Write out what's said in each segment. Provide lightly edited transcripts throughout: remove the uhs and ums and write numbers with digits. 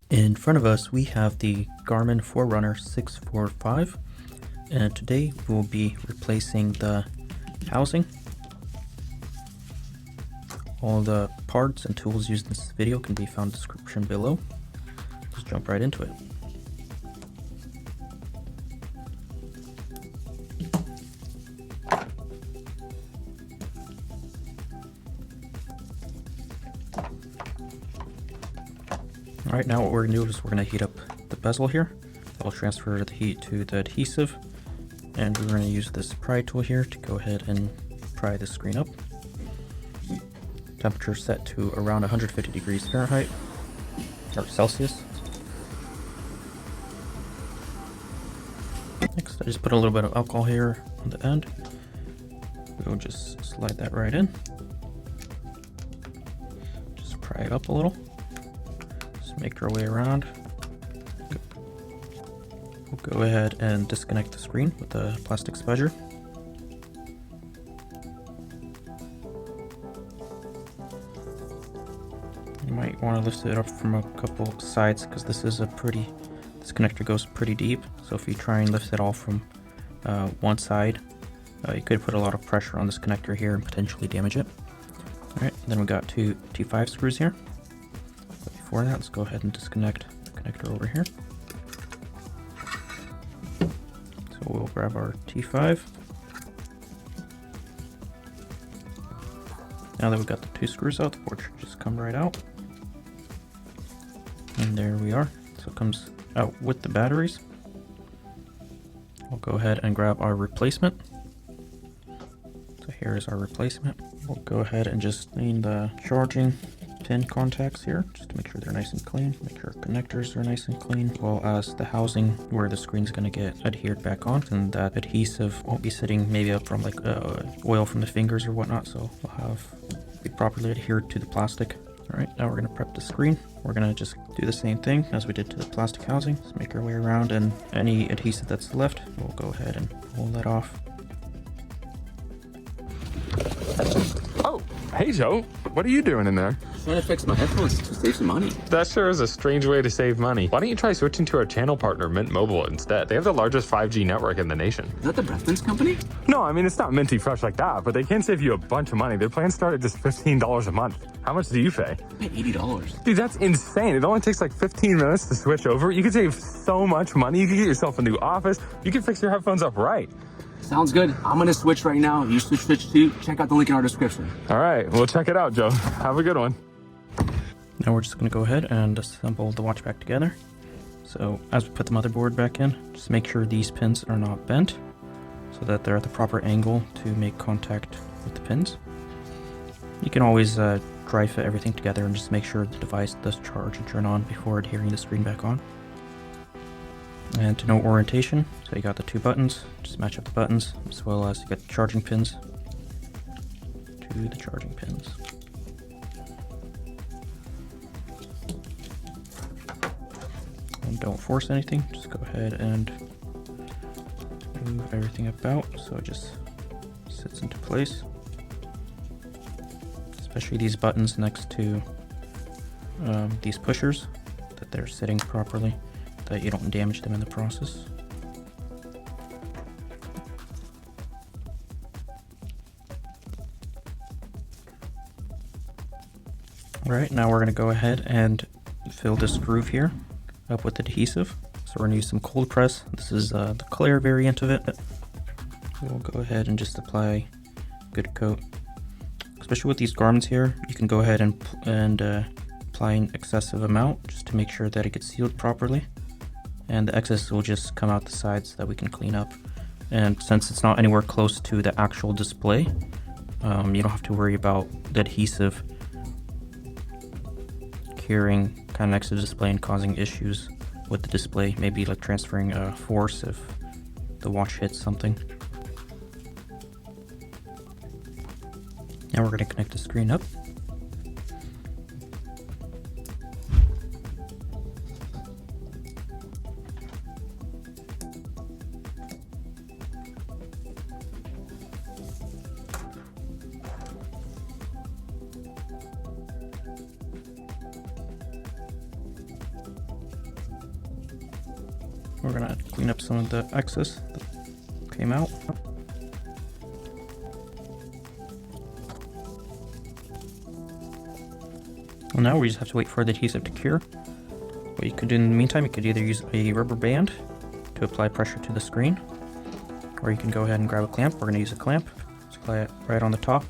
In front of us we have the Garmin Forerunner 645, and today we'll be replacing the housing. All the parts and tools used in this video can be found in the description below. Let's jump right into it. Alright, now what we're going to do is we're going to heat up the bezel here. That'll transfer the heat to the adhesive, and we're going to use this pry tool here to go ahead and pry the screen up. Temperature set to around 150 degrees Fahrenheit, or Celsius. Next, I just put a little bit of alcohol here on the end. We'll just slide that right in. Just pry it up a little. Make our way around. We'll go ahead and disconnect the screen with the plastic spudger. You might want to lift it up from a couple sides because this connector goes pretty deep. So if you try and lift it all from one side, you could put a lot of pressure on this connector here and potentially damage it. Alright, then we got two T5 screws here. For that, let's go ahead and disconnect the connector over here. So we'll grab our T5. Now that we've got the two screws out, the board should just come right out. And there we are. So it comes out with the batteries. We'll go ahead and grab our replacement. So here is our replacement. We'll go ahead and just clean the charging pin contacts here just to make sure they're nice and clean. Make sure connectors are nice and clean, as well as the housing where the screen's going to get adhered back on, and that adhesive won't be sitting maybe up from like oil from the fingers or whatnot, so we'll be properly adhered to the plastic. Alright, now we're going to prep the screen. We're going to just do the same thing as we did to the plastic housing. Just make our way around, and any adhesive that's left, we'll go ahead and pull that off. Oh, hey Joe, what are you doing in there? Trying to fix my headphones to save some money. That sure is a strange way to save money. Why don't you try switching to our channel partner, Mint Mobile, instead? They have the largest 5G network in the nation. Is that the Breathmints company? No, I mean, it's not minty fresh like that, but they can save you a bunch of money. Their plans start at just $15 a month. How much do you pay? I pay $80. Dude, that's insane. It only takes like 15 minutes to switch over. You could save so much money. You could get yourself a new office. You can fix your headphones up right. Sounds good. I'm gonna switch right now. You switch too. Check out the link in our description. All right, well, check it out, Joe. Have a good one. Now we're just going to go ahead and assemble the watch back together. So as we put the motherboard back in, just make sure these pins are not bent so that they're at the proper angle to make contact with the pins. You can always dry fit everything together and just make sure the device does charge and turn on before adhering the screen back on. And to note orientation, so you got the two buttons, just match up the buttons, as well as you got the charging pins to the charging pins. And don't force anything, just go ahead and move everything about so it just sits into place. Especially these buttons next to these pushers, that they're sitting properly, that you don't damage them in the process. Alright, now we're going to go ahead and fill this groove here up with adhesive. So we're going to use some cold press. This is the clear variant of it. We'll go ahead and just apply a good coat. Especially with these Garmins here, you can go ahead and apply an excessive amount just to make sure that it gets sealed properly. And the excess will just come out the sides that we can clean up. And since it's not anywhere close to the actual display, you don't have to worry about the adhesive curing kind of next to the display and causing issues with the display, maybe like transferring force if the watch hits something. Now we're going to connect the screen up. We're gonna clean up some of the excess that came out. Well, now we just have to wait for the adhesive to cure. What you could do in the meantime, you could either use a rubber band to apply pressure to the screen, or you can go ahead and grab a clamp. We're going to use a clamp. Just apply it right on the top.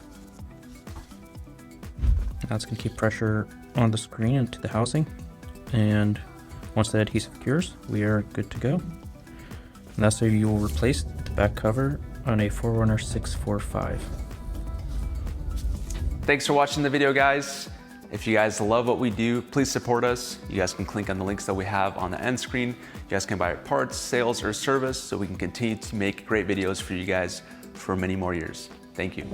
That's going to keep pressure on the screen and to the housing. And once that adhesive cures, we are good to go. And that's how you will replace the back cover on a Forerunner 645. Thanks for watching the video, guys. If you guys love what we do, please support us. You guys can click on the links that we have on the end screen. You guys can buy parts, sales, or service so we can continue to make great videos for you guys for many more years. Thank you.